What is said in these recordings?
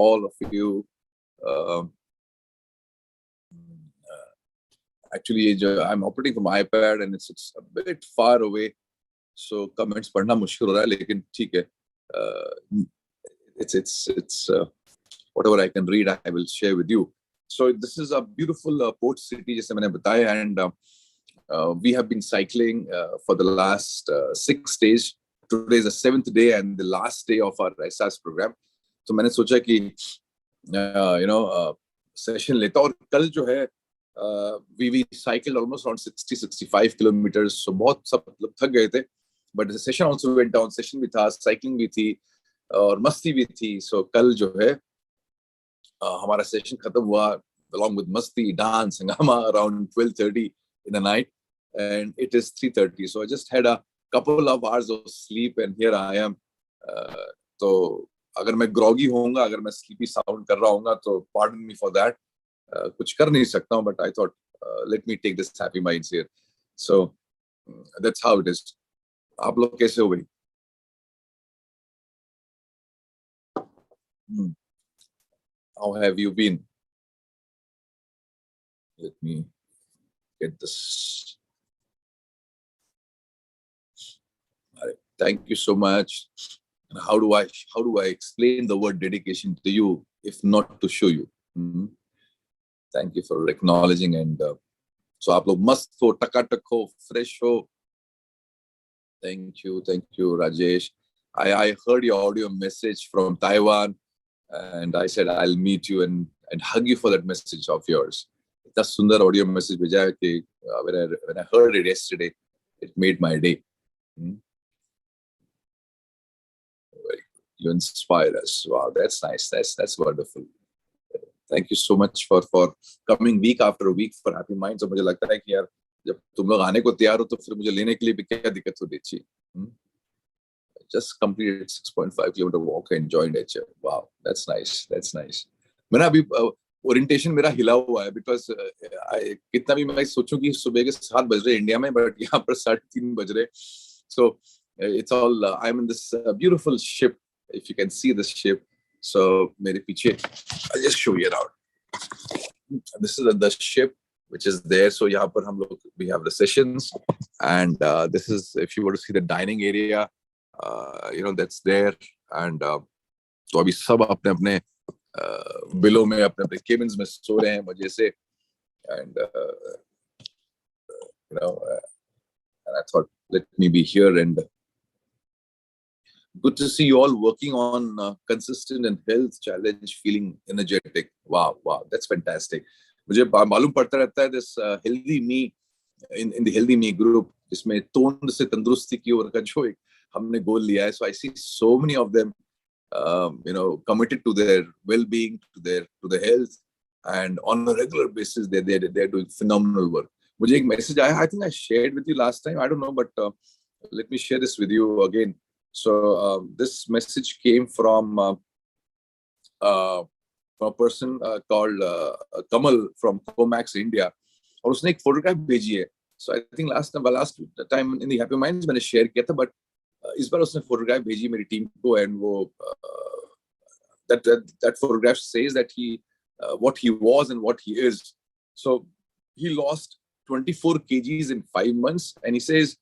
all of you. Actually, I'm operating from iPad and it's a bit far away, so comments पढ़ना मुश्किल हो रहा है, लेकिन ठीक है. It's whatever I can read, I will share with you. So this is a beautiful port city, जैसे मैंने बताया, and we have been cycling for the last 6 days. Today is the 7th day and the last day of our SaaS program. So मैंने सोचा कि session लेता, और कल जो है we cycled almost around 60-65 kilometers. So बहुत सब लोग थक गए थे, but the session also went down. Session भी था, cycling भी थी और मस्ती भी थी. So कल जो है हमारा session खत्म हुआ along with masti, dance, hangama around 12:30 in the night, and it is 3:30. So I just had a couple of hours of sleep and here I am. तो अगर मैं groggy होऊंगा, अगर मैं sleepy sound कर रहा होऊंगा, तो pardon me for that. कुछ कर नहीं सकता हूँ, but I thought let me take this happy minds here. So that's how it is. आप लोग कैसे हो भाई? How have you been? Let me get this. All right. Thank you so much. And how do I explain the word dedication to you if not to show you? Thank you for acknowledging. And so आप लोग मस्त हो, टकाटक हो, fresh हो. Thank you, Rajesh. I heard your audio message from Taiwan, and I said I'll meet you and hug you for that message of yours. इतना सुंदर audio message भेजा है कि when I heard it yesterday, it made my day. You inspire us. Wow, that's nice. That's wonderful. Thank you so much for coming week after week for Happy Minds. और मुझे लगता है कि यार जब तुम लोग आने को तैयार हो तो फिर मुझे लेने के लिए भी क्या दिक्कत होती थी. Just completed 6.5 kilometer walk and joined HF. Wow, that's nice. मैंने अभी ओरिएंटेशन मेरा हिला हुआ है because कितना भी मैं सोचूं कि सुबह के 7 बज रहे इंडिया में, but यहाँ पर 3:30 बज रहे. So it's all I'm in this beautiful ship. If you can see this ship. So मेरे पीछे, I'll just show you around. This is the ship which is there. So यहाँ पर हम लोग, we have the sessions, and this is, if you were to see the dining area, that's there. And तो अभी सब अपने बिलों में, अपने cabins में सो रहे हैं मजे से. And and I thought let me be here, and good to see you all working on consistent and health challenge, feeling energetic. Wow, that's fantastic. मुझे मालूम पड़ता रहता है this healthy me in the healthy me group, जिसमें तोंद से तंदुरुस्ती की ओर का जो एक हमने गोल लिया है. So I see so many of them committed to their well-being, to their health, and on a regular basis they're doing phenomenal work. मुझे एक message आया, I think I shared with you last time, I don't know, but let me share this with you again. So this message came from a person called Kamal from Comax India, और उसने एक photograph भेजी है. So I think last time in the Happy Minds मैंने share किया था, but इस बार उसने photograph भेजी मेरी team को, and वो that photograph says that he what he was and what he is. So he lost 24 kgs in 5 months, and he says,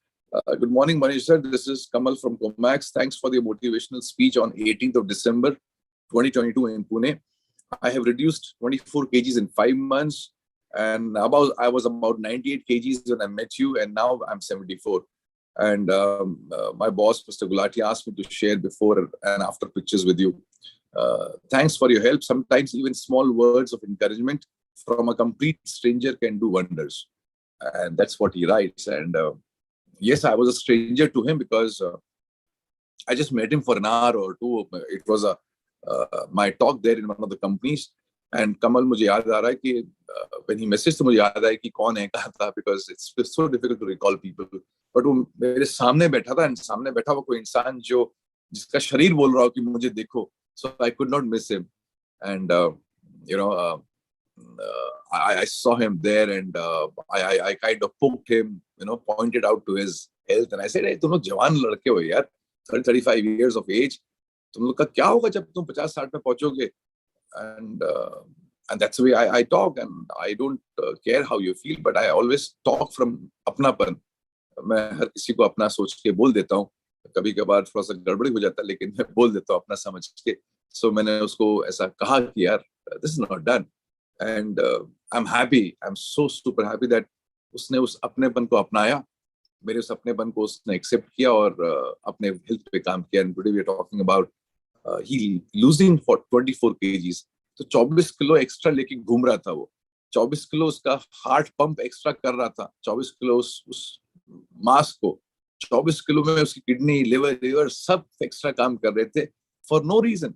good morning, Manish sir. This is Kamal from Comax. Thanks for the motivational speech on 18th of December, 2022 in Pune. I have reduced 24 kgs in 5 months, and I was about 98 kgs when I met you, and now I'm 74. And my boss, Mr. Gulati, asked me to share before and after pictures with you. Thanks for your help. Sometimes even small words of encouragement from a complete stranger can do wonders. And that's what he writes. And yes, I was a stranger to him because I just met him for an hour or two. It was my talk there in one of the companies. And Kamal, मुझे याद आ रहा है कि when he messaged, तो मुझे याद आया कि कौन है कहा था, because it's so difficult to recall people. But वो मेरे सामने बैठा था, and सामने बैठा हुआ कोई इंसान जो जिसका शरीर बोल रहा हो कि मुझे देखो. So I could not miss him. And I saw him there, and I kind of poked him, pointed out to his health, and I said, hey, तुम लोग जवान लड़के हो यार, 35 years of age, तुम लोग का क्या होगा जब तुम 50-60 में पहुंचोगे. and that's the way I talk, and I don't care how you feel, but I always talk from अपनापन. मैं हर किसी को अपना सोच के बोल देता हूँ. कभी कभार थोड़ा सा गड़बड़ी हो जाता है, लेकिन मैं बोल देता हूँ अपना समझ के. So मैंने उसको ऐसा कहा कि यार, this is not done, and I'm happy, I'm so super happy that उसने उस अपनेपन को अपनाया, मेरे उस अपनेपन को उसने एक्सेप्ट किया और अपने हेल्थ पे काम किया. And today we are talking about he losing for 24 kgs. तो 24 किलो एक्स्ट्रा लेके घूम रहा था वो. 24 किलो उसका हार्ट पंप एक्स्ट्रा कर रहा था. 24 किलो उस मास को, 24 किलो में उसकी किडनी, लिवर सब एक्स्ट्रा काम कर रहे थे for no reason.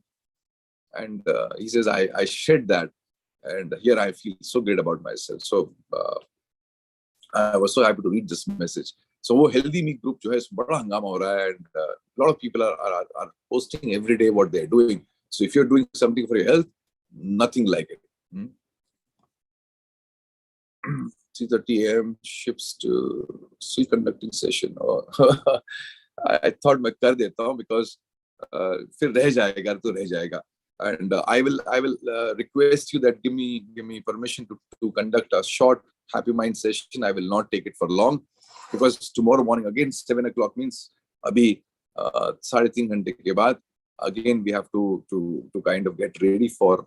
And he says, I shed that, and here I feel so great about myself. So I was so happy to read this message. So वो healthy me group जो है बड़ा हंगामा हो रहा है, and a lot of people are posting every day what they're doing. So if you're doing something for your health, nothing like it. 3:30 a.m. ships to steel conducting session. I thought मैं कर देता हूँ because फिर रह जाएगा तो रह जाएगा. And I will request you that give me permission to conduct a short happy mind session. I will not take it for long because tomorrow morning again 7 o'clock means अभी 3.5 घंटे के बाद again we have to kind of get ready for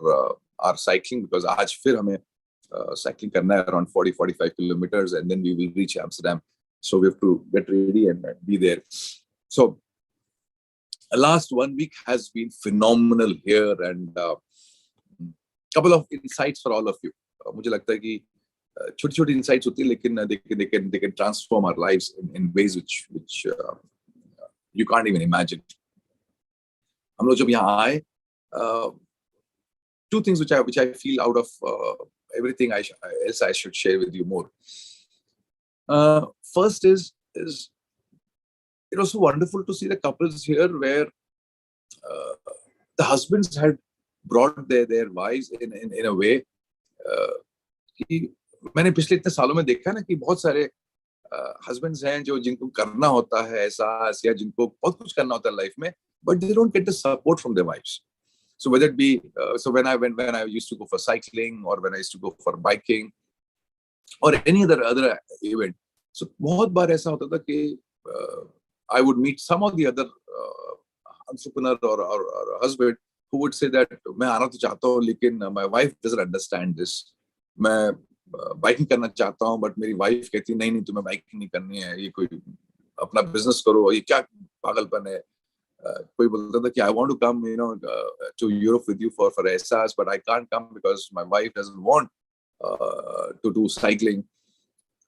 our cycling, because आज फिर हमें cycling करना है around 40-45 kilometers, and then we will reach Amsterdam. So we have to get ready and be there. So last 1 week has been phenomenal here, and couple of insights for all of you. मुझे लगता है कि छोटी-छोटी insights होती है, लेकिन they can transform our lives in ways which you can't even imagine. हम लोग जब यहाँ आए, two things which I feel out of everything else I should share with you more. First is it was so wonderful to see the couples here where the husbands had brought their wives in a way कि मैंने पिछले इतने सालों में देखा ना कि बहुत सारे husbands हैं जिनको करना होता है ऐसा, या जिनको बहुत कुछ करना होता है लाइफ में, but they don't get the support from their wives. So whether it be when I used to go for cycling, or when I used to go for biking, or any other event, so बहुत बार ऐसा होता था कि I would meet some of the other entrepreneur or husband who would say that मैं आना तो चाहता हूँ लेकिन my wife doesn't understand this. मैं बाइकिंग करना चाहता हूँ but मेरी वाइफ कहती नहीं तुम्हें बाइकिंग नहीं करनी है, ये कोई अपना बिजनेस करो, ये क्या पागलपन है. कोई बोलता था कि I want to come to Europe with you for ऐसा, but I can't come because my wife doesn't want to do cycling.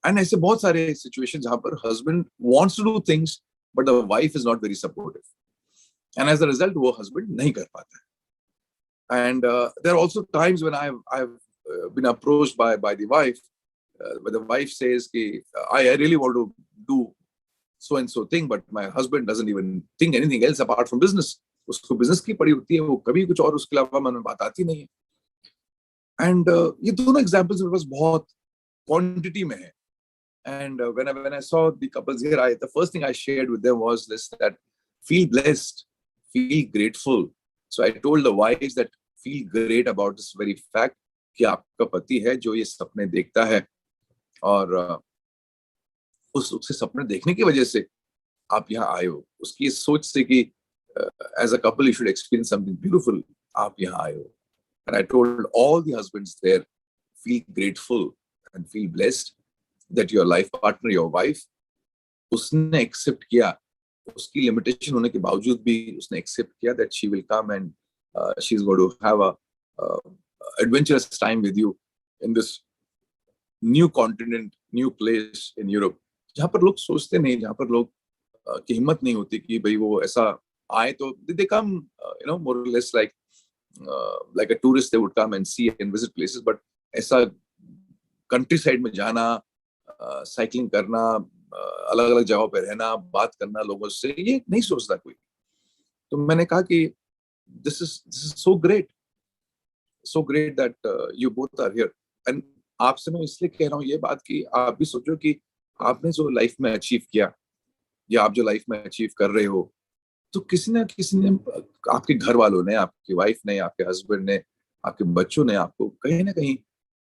And ऐसे बहुत सारे situations जहाँ पर husband wants to do things but the wife is not very supportive, and as a result वो husband नहीं कर पाता है. And there are also times when I've been approached by the wife, but the wife says कि I really want to do so and so thing, but my husband doesn't even think anything else apart from business. उसको business की पड़ी होती है, वो कभी कुछ और उसके अलावा मन में बात आती नहीं है. And ये दोनों examples मेरे पास बहुत quantity में है. And when I saw the couples here, the first thing I shared with them was this: that feel blessed, feel grateful. So I told the wives that feel great about this very fact कि आपका पति है जो ये सपने देखता है, और उसके सपने देखने की वजह से आप यहाँ आए हो. उसकी इस सोच से कि as a couple you should experience something beautiful, आप यहाँ आए हो. And I told all the husbands there, feel grateful and feel blessed that your life partner, your wife, उसने accept किया, उसकी limitation होने के बावजूद भी उसने accept किया that she will come and she's going to have a adventurous time with you in this new continent, new place in Europe, जहाँ पर लोग सोचते नहीं, जहाँ पर लोग की हिम्मत नहीं होती कि भाई वो ऐसा आए तो they come more or less like a tourist. They would come and see and visit places, but ऐसा countryside में जाना, साइकिलिंग करना, अलग अलग जगहों पे रहना, बात करना लोगों से, ये नहीं सोचता कोई. तो मैंने कहा कि this is so great that you both are here. And आपसे मैं इसलिए कह रहा हूँ ये बात कि आप भी सोचो कि आपने जो लाइफ में अचीव किया, या आप जो लाइफ में अचीव कर रहे हो, तो किसी ने आपके घर वालों ने, आपकी वाइफ ने, आपके हस्बैंड ने आपके बच्चों ने आपको कहीं ना कहीं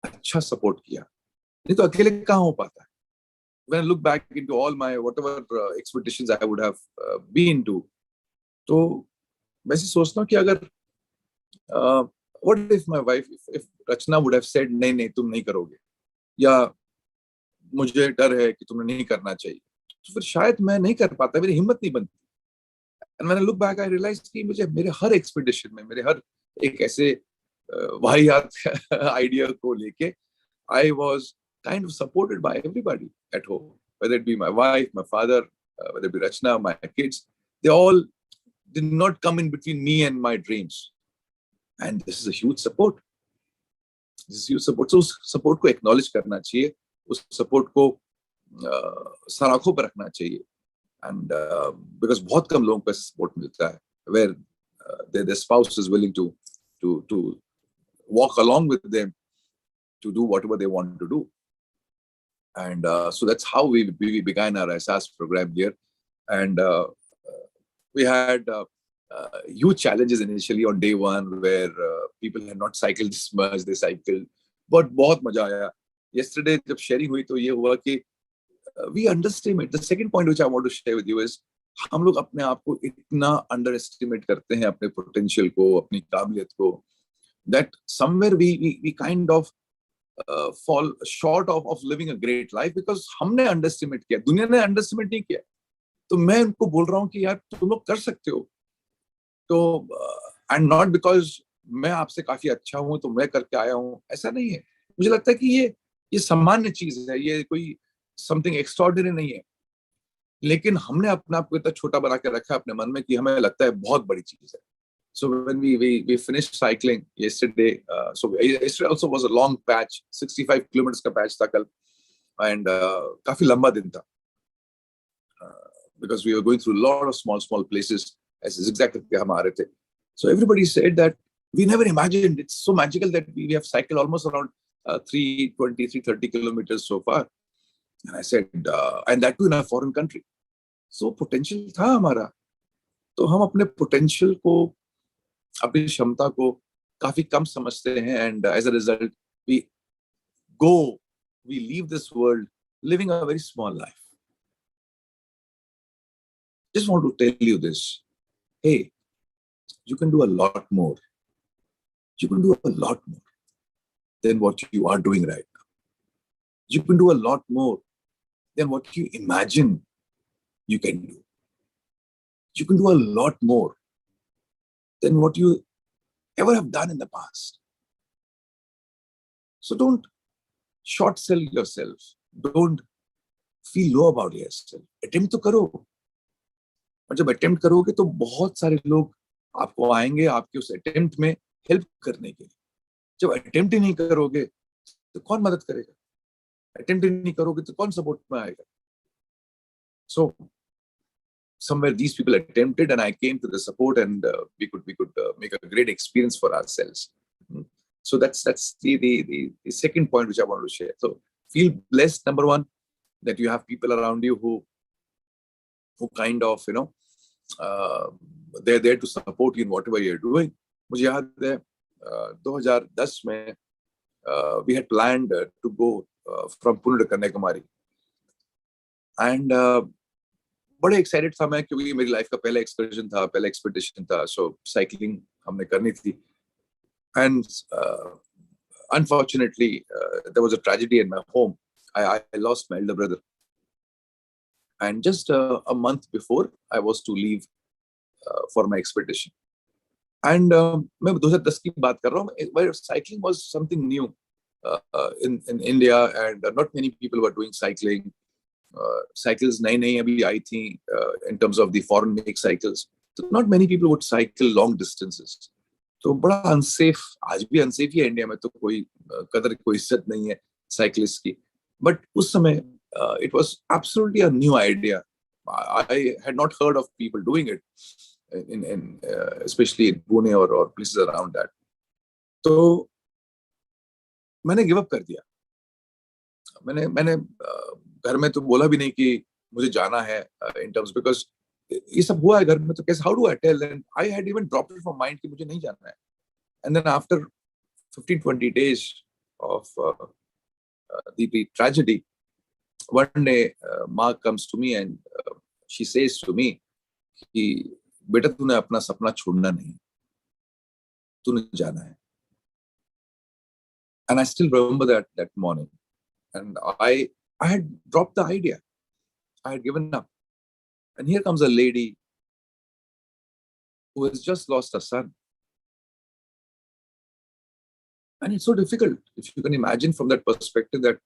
अच्छा सपोर्ट किया, नहीं तो अकेले कहाँ हो पाता है. When I look back into all my whatever expectations I would have been to, तो मैं ऐसे सोचता हूँ कि अगर what if my wife, if Rachna would have said नहीं नहीं तुम नहीं करोगे, या मुझे डर है कि तुमने नहीं करना चाहिए, तो फिर शायद मैं नहीं कर पाता, मेरी हिम्मत नहीं बनती. And when I look back I realise कि मुझे मेरे हर एक्सपेडिशन में, मेरे हर एक ऐसे वाहियात आइडिया को लेके, I was kind of supported by everybody at home, whether it be my wife, my father, whether it be Rachna, my kids. They all did not come in between me and my dreams. And this is a huge support. This is huge support. So उस support को acknowledge करना चाहिए, उस support को सराखों पर रखना चाहिए. And because बहुत कम लोगों को support मिलता है, where their spouse is willing to walk along with them to do whatever they want to do. And so that's how we began our SAS program here. And we had huge challenges initially on day one, where people had not cycled this much. They cycled, but बहुत मजा आया. Yesterday जब sharing हुई तो ये हुआ कि we underestimate. The second point which I want to share with you is हम लोग अपने आप को इतना underestimate करते हैं, अपने potential को, अपनी काबिलियत को, that somewhere we kind of fall short of living a great life because हमने underestimate किया, दुनिया ने underestimate नहीं किया. तो मैं उनको बोल रहा हूँ कि यार तुम लोग कर सकते हो. तो and not because मैं आपसे काफी अच्छा हूँ तो मैं करके आया हूँ, ऐसा नहीं है. मुझे लगता है कि ये सामान्य चीज है, ये कोई something extraordinary नहीं है. लेकिन हमने अपने आप को इतना छोटा बना के रखा है अपने मन में कि हमें लगता है बहुत बड़ी चीज है. So when we finished cycling yesterday, so yesterday also was a long patch, 65 kilometers का patch था कल, and काफी लंबा दिन था, because we were going through a lot of small places as zigzag करके हम आ रहे थे. So everybody said that we never imagined, it's so magical that we have cycled almost around 330 kilometers so far. And I said, and that too in a foreign country. So potential था हमारा, तो हम अपने potential को, अपनी क्षमता को काफी कम समझते हैं. And as a result we leave this world living a very small life. Just want to tell you this, hey, you can do a lot more. You can do a lot more than what you are doing right now. You can do a lot more than what you imagine you can do. You can do a lot more than what you ever have done in the past. So don't short sell yourself. Don't feel low about yourself. Attempt तो करो. और जब attempt करोगे तो बहुत सारे लोग आपको आएंगे आपके उस attempt में help करने के लिए. जब attempt ही नहीं करोगे तो कौन मदद करेगा? Attempt ही नहीं करोगे तो कौन support में आएगा? So somewhere these people attempted and I came to the support, and we could make a great experience for ourselves. So that's the second point which I want to share. So feel blessed, number one, that you have people around you who kind of, they're there to support you in whatever you're doing. मुझे याद है 2010 में we had planned to go from Pune to Kanyakumari, and बड़े excited था मैं, क्योंकि मेरी life का पहला एक्सकर्जन था, पहला एक्सपेडिशन था. सो साइकिलिंग हमने करनी थी. And unfortunately there was a tragedy in my home. I lost my elder brother, and just a month before I was to leave for my expedition. And मैं 2010 की बात कर रहा हूँ, where cycling was something new in India, and not many people were doing cycling. Cycles नई अभी आई थी in terms of the foreign make cycles. So not many people would cycle long distances. तो बड़ा अनसेफ, आज भी unsafe ही है India में, तो कोई कदर कोई इज्जत नहीं है साइकिलिस्ट की. बट उस समय it was absolutely a new idea. I had not heard of people doing it in especially in Pune or places around that. तो मैंने गिव अप कर दिया. मैंने घर में तो बोला भी नहीं कि मुझे जाना है in terms, because ये सब हुआ है घर में, तो कैसे, how do I tell? And I had even dropped it from mind कि मुझे नहीं जाना है. And then after 15-20 days of the tragedy, one day Ma comes to me and she says to me कि बेटा तूने अपना सपना छोड़ना नहीं, तूने जाना है. And I still remember that morning. And I had dropped the idea. I had given up. And here comes a lady who has just lost a son. And it's so difficult, if you can imagine from that perspective, that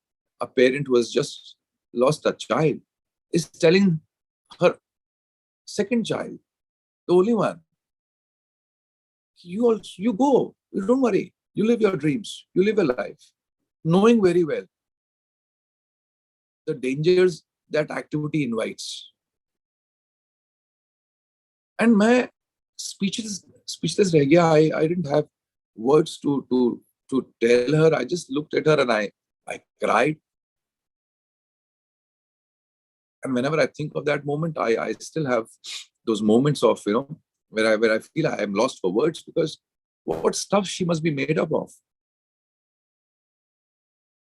a parent who has just lost a child is telling her second child, the only one, you go, you don't worry, you live your dreams, you live a life, knowing very well the dangers that activity invites. And मैं speechless रह गया. I didn't have words to tell her. I just looked at her and I cried. And whenever I think of that moment, I still have those moments of, where I feel I am lost for words, because what stuff she must be made up of.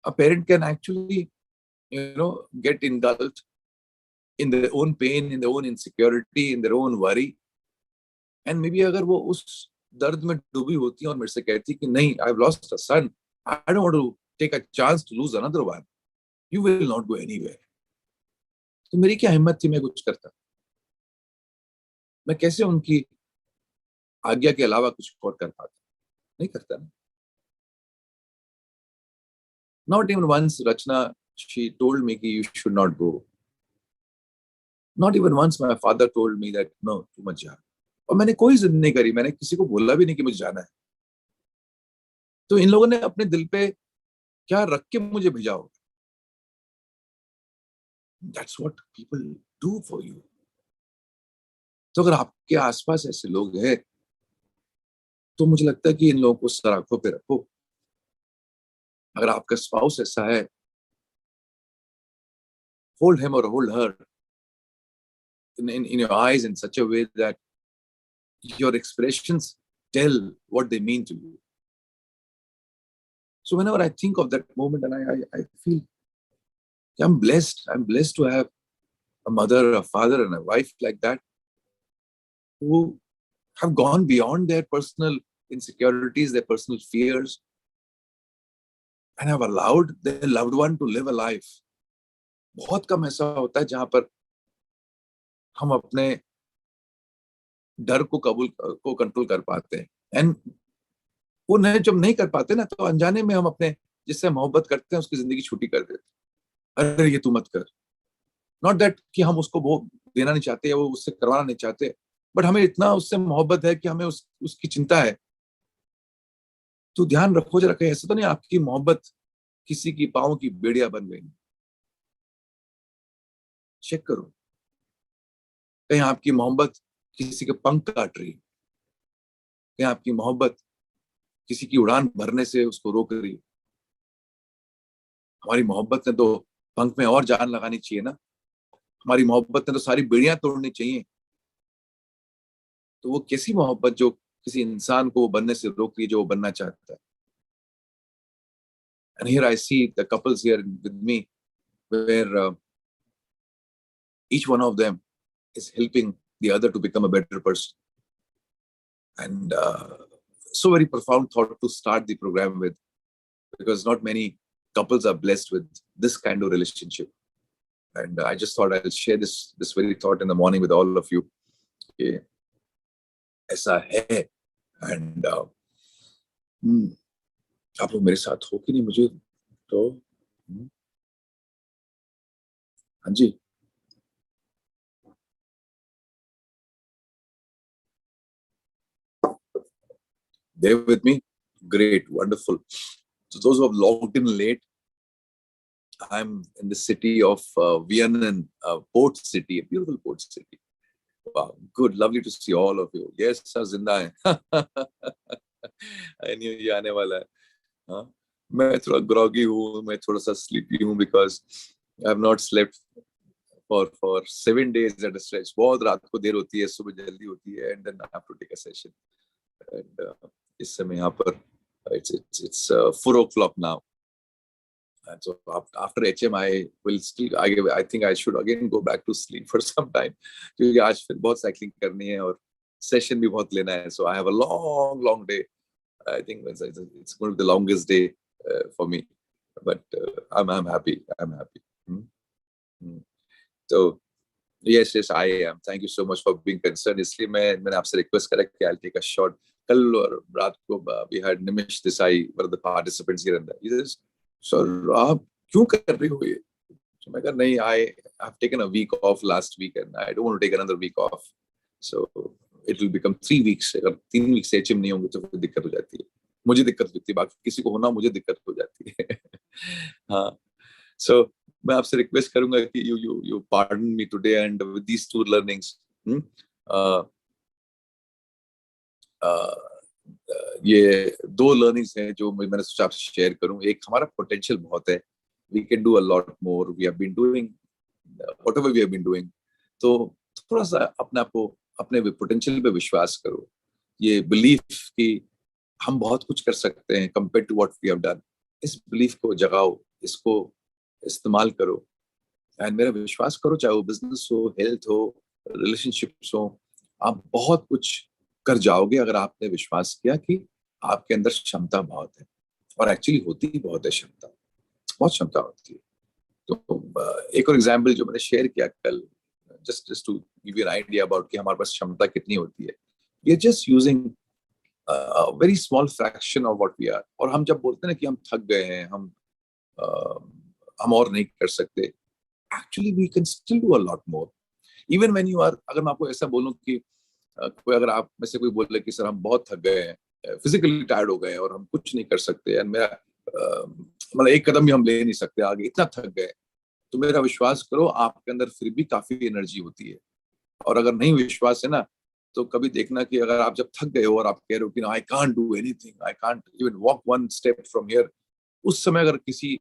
A parent can actually, get engulfed in their own pain, in their own insecurity, in their own worry. And maybe अगर वो उस दर्द में डूबी होती और मेरे से कहती कि नहीं, I've lost a son, I don't want to take a chance to lose another one, you will not go anywhere. तो मेरी क्या हिम्मत थी मैं कुछ करता? मैं कैसे उनकी आज्ञा के अलावा कुछ और कर पाता? नहीं करता ना. Not even once, Rachna, she told me that you should not go. Not even once my father told me that, no, तू मत जा. और मैंने कोई जिद नहीं करी, मैंने किसी को बोला भी नहीं कि मुझे जाना है. तो इन लोगों ने अपने दिल पे क्या रख के मुझे भेजा होगा? That's what people do for you. तो अगर आपके आसपास ऐसे लोग हैं, तो मुझे लगता है कि इन लोगों को सर आंखों पे रखो. अगर आपका स्पाउस ऐसा है, hold him or hold her in your eyes in such a way that your expressions tell what they mean to you. So whenever I think of that moment, and I feel I'm blessed. I'm blessed to have a mother, a father, and a wife like that, who have gone beyond their personal insecurities, their personal fears, and have allowed their loved one to live a life. बहुत कम ऐसा होता है जहां पर हम अपने डर को कंट्रोल कर पाते हैं. एंड वो जब नहीं कर पाते ना, तो अनजाने में हम अपने जिससे मोहब्बत करते हैं उसकी जिंदगी छुट्टी कर देते. अरे ये तू मत कर. नॉट दैट कि हम उसको वो देना नहीं चाहते या वो उससे करवाना नहीं चाहते, बट हमें इतना उससे मोहब्बत है कि हमें उसकी चिंता है. तो ध्यान रखो जरा, कहीं ऐसा तो नहीं आपकी मोहब्बत किसी की पाँव की बेड़िया बन गई. चेक करो, कहीं आपकी मोहब्बत किसी के पंख काट रही, कहीं आपकी मोहब्बत किसी की उड़ान भरने से उसको रोक रही. हमारी मोहब्बत ने तो पंख में और जान लगानी चाहिए ना. हमारी मोहब्बत ने तो सारी बेड़ियां तोड़नी चाहिए. तो वो कैसी मोहब्बत जो किसी इंसान को बनने से रोक रही, जो वो बनना चाहता है. And here I see the couples here with me, where each one of them is helping the other to become a better person. And so very profound thought to start the program with, because not many couples are blessed with this kind of relationship. And I just thought I'll share this very thought in the morning with all of you. Okay. ऐसा है. And आप लोग मेरे साथ हो कि नहीं, मुझे तो हाँ जी. They're with me. Great, wonderful. So those who have logged in late, I'm in the city of Vienna, port city, a beautiful port city. Wow, good, lovely to see all of you. Yes, sir, जिंदा है. I knew ये आने वाला है. हाँ, मैं थोड़ा groggy हूँ, मैं थोड़ा सा sleepy हूँ, because I have not slept for 7 days at a stretch. बहुत रात को देर होती है, सुबह जल्दी होती है, and then I have to take a session. And इस समय यहाँ पर It's 4 o'clock now. And so after HM, I think I should again go back to sleep for some time. क्योंकि आज फिर बहुत cycling करनी है और session भी बहुत लेना है. So I have a long day. I think it's going to be the longest day for me. But I'm happy. I'm happy. So yes, I am. Thank you so much for being concerned. इसलिए मैंने आपसे request करा कि I'll take a shot. कल और रात को we had Nimish Desai, one of the participants here and there. He says, "So आप क्यों कर रही हो ये?" So मैं कहा नहीं, I have taken a week off last week and I don't want to take another week off. So it will become 3 weeks. अगर 3 weeks से HM नहीं होंगे तो फिर दिक्कत हो जाती है. मुझे दिक्कत होती है, बाकी किसी को होना मुझे दिक्कत हो जाती है. हाँ. So मैं आपसे रिक्वेस्ट करूंगा कि you pardon me today and with these 2 learnings. ये 2 learnings हैं जो मैंने सोचा आपसे शेयर करूं. एक, हमारा पोटेंशियल बहुत है. We can do a lot more. We have been doing whatever we have been doing. तो थोड़ा सा अपने आप को, अपने पोटेंशियल पे विश्वास करो. ये बिलीफ कि हम बहुत कुछ कर सकते हैं compared to what we have done. इस बिलीफ को जगाओ, इसको इस्तेमाल करो. एंड मेरा विश्वास करो, चाहे वो बिजनेस हो, हेल्थ हो, रिलेशनशिप्स हो, आप बहुत कुछ कर जाओगे अगर आपने विश्वास किया कि आपके अंदर क्षमता बहुत है. और एक्चुअली होती ही बहुत है क्षमता, बहुत क्षमता होती है. तो एक और एग्जांपल जो मैंने शेयर किया कल, just to give you an idea about कि हमारे पास क्षमता कितनी होती है. We are just using very small fraction of what we are. और हम जब बोलते हैं ना कि हम थक गए हैं, हम और नहीं कर सकते, actually we can still do a lot more. Even when you are, अगर मैं आपको ऐसा बोलूं कि कोई, अगर आप में से कोई बोले कि सर हम बहुत थक गए हैं, फिजिकली टायर्ड हो गए हैं और हम कुछ नहीं कर सकते, एंड मेरा मतलब एक कदम भी हम ले नहीं सकते आगे, इतना थक गए, तो मेरा विश्वास करो आपके अंदर फिर भी काफी एनर्जी होती है. और अगर नहीं विश्वास है ना, तो कभी देखना कि अगर आप जब थक गए हो और आप कह रहे हो कि I can't do anything, I can't even walk 1 step from here, उस समय अगर किसी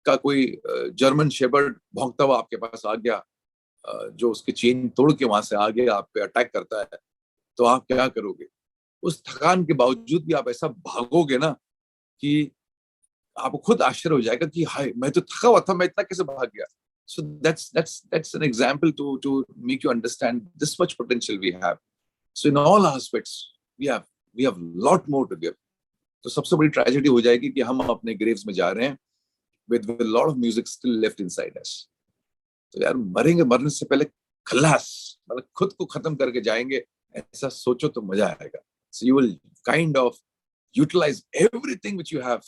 का कोई जर्मन शेपर्ड भौंकता हुआ आपके पास आ गया, जो उसकी चेन तोड़ के वहां से आगे आप पे अटैक करता है, तो आप क्या करोगे? उस थकान के बावजूद भी आप ऐसा भागोगे ना कि आपको खुद आश्चर्य हो जाएगा कि हाय, मैं तो थका हुआ था, मैं इतना कैसे भाग गया. So that's an example to make you understand this much potential we have. So in all aspects we have lot more to give. तो सबसे बड़ी ट्रेजेडी हो जाएगी कि हम अपने ग्रेव्स में जा रहे हैं with a lot of music still left inside us. तो यार मरेंगे, मरने से पहले खल्लास, मतलब खुद को खत्म करके जाएंगे, ऐसा सोचो तो मजा आएगा. So you will kind of utilize everything which you have,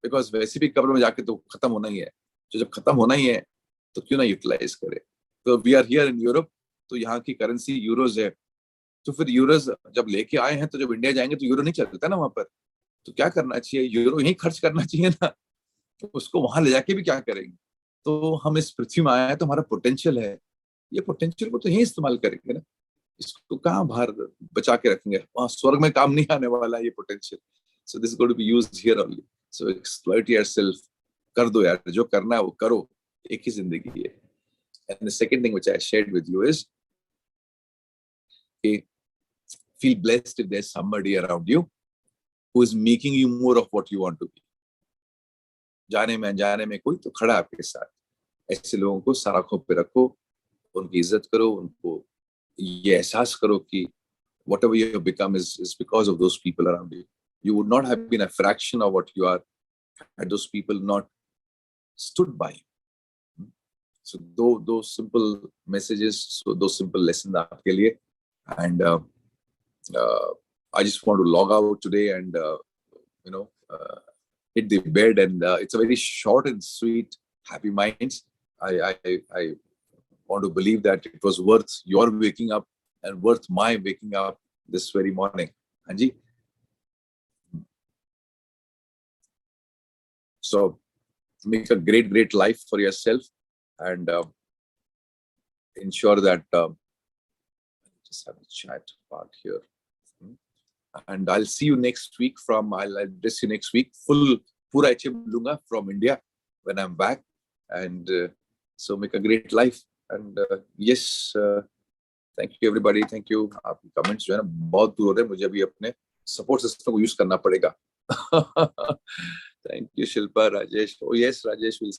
because वैसे भी कब्र में जाके तो खत्म होना ही है. तो जब खत्म होना ही है तो क्यों ना यूटिलाइज करे. तो we are here in Europe, तो यहाँ की करेंसी यूरोज है. तो फिर यूरोज जब लेके आए हैं, तो जब इंडिया जाएंगे तो यूरो नहीं चलता ना वहां पर, तो क्या करना चाहिए, यूरो यहीं खर्च करना चाहिए ना. तो उसको वहां ले जाके भी क्या करेंगे. तो हम इस पृथ्वी में आए हैं, तो हमारा पोटेंशियल है, ये पोटेंशियल को तो यहीं इस्तेमाल करेंगे ना. इसको कहाँ बाहर बचा के रखेंगे, वहां स्वर्ग में काम नहीं आने वाला ये potential. So this is going to be used here only. So exploit yourself, कर दो यार, जो करना है वो करो, एक ही जिंदगी है. And the second thing which I shared with you is feel blessed if there's somebody around you who is making you more of what you want to be. जाने में अनजाने में कोई तो खड़ा है आपके साथ. ऐसे लोगों को सर आंखों पे रखो, उनकी इज्जत करो, उनको ये एहसास करो कि whatever you have become is because of those people around you. You would not have been a fraction of what you are had those people not stood by you. So those simple messages, so those simple lessons आपके लिए. And I just want to log out today and hit the bed, and it's a very short and sweet happy minds. I want to believe that it was worth your waking up and worth my waking up this very morning. Anji, so make a great life for yourself, and ensure that just have a chat part here. And I'll see you next week I'll address you next week. Pura HM lunga from India when I'm back. And so make a great life. And yes, thank you everybody. Thank you. आपकी comments जो है ना बहुत दूर हो रहे हैं, मुझे अभी अपने support system को use करना पड़ेगा. Thank you, Shilpa, Rajesh. Oh yes, Rajesh will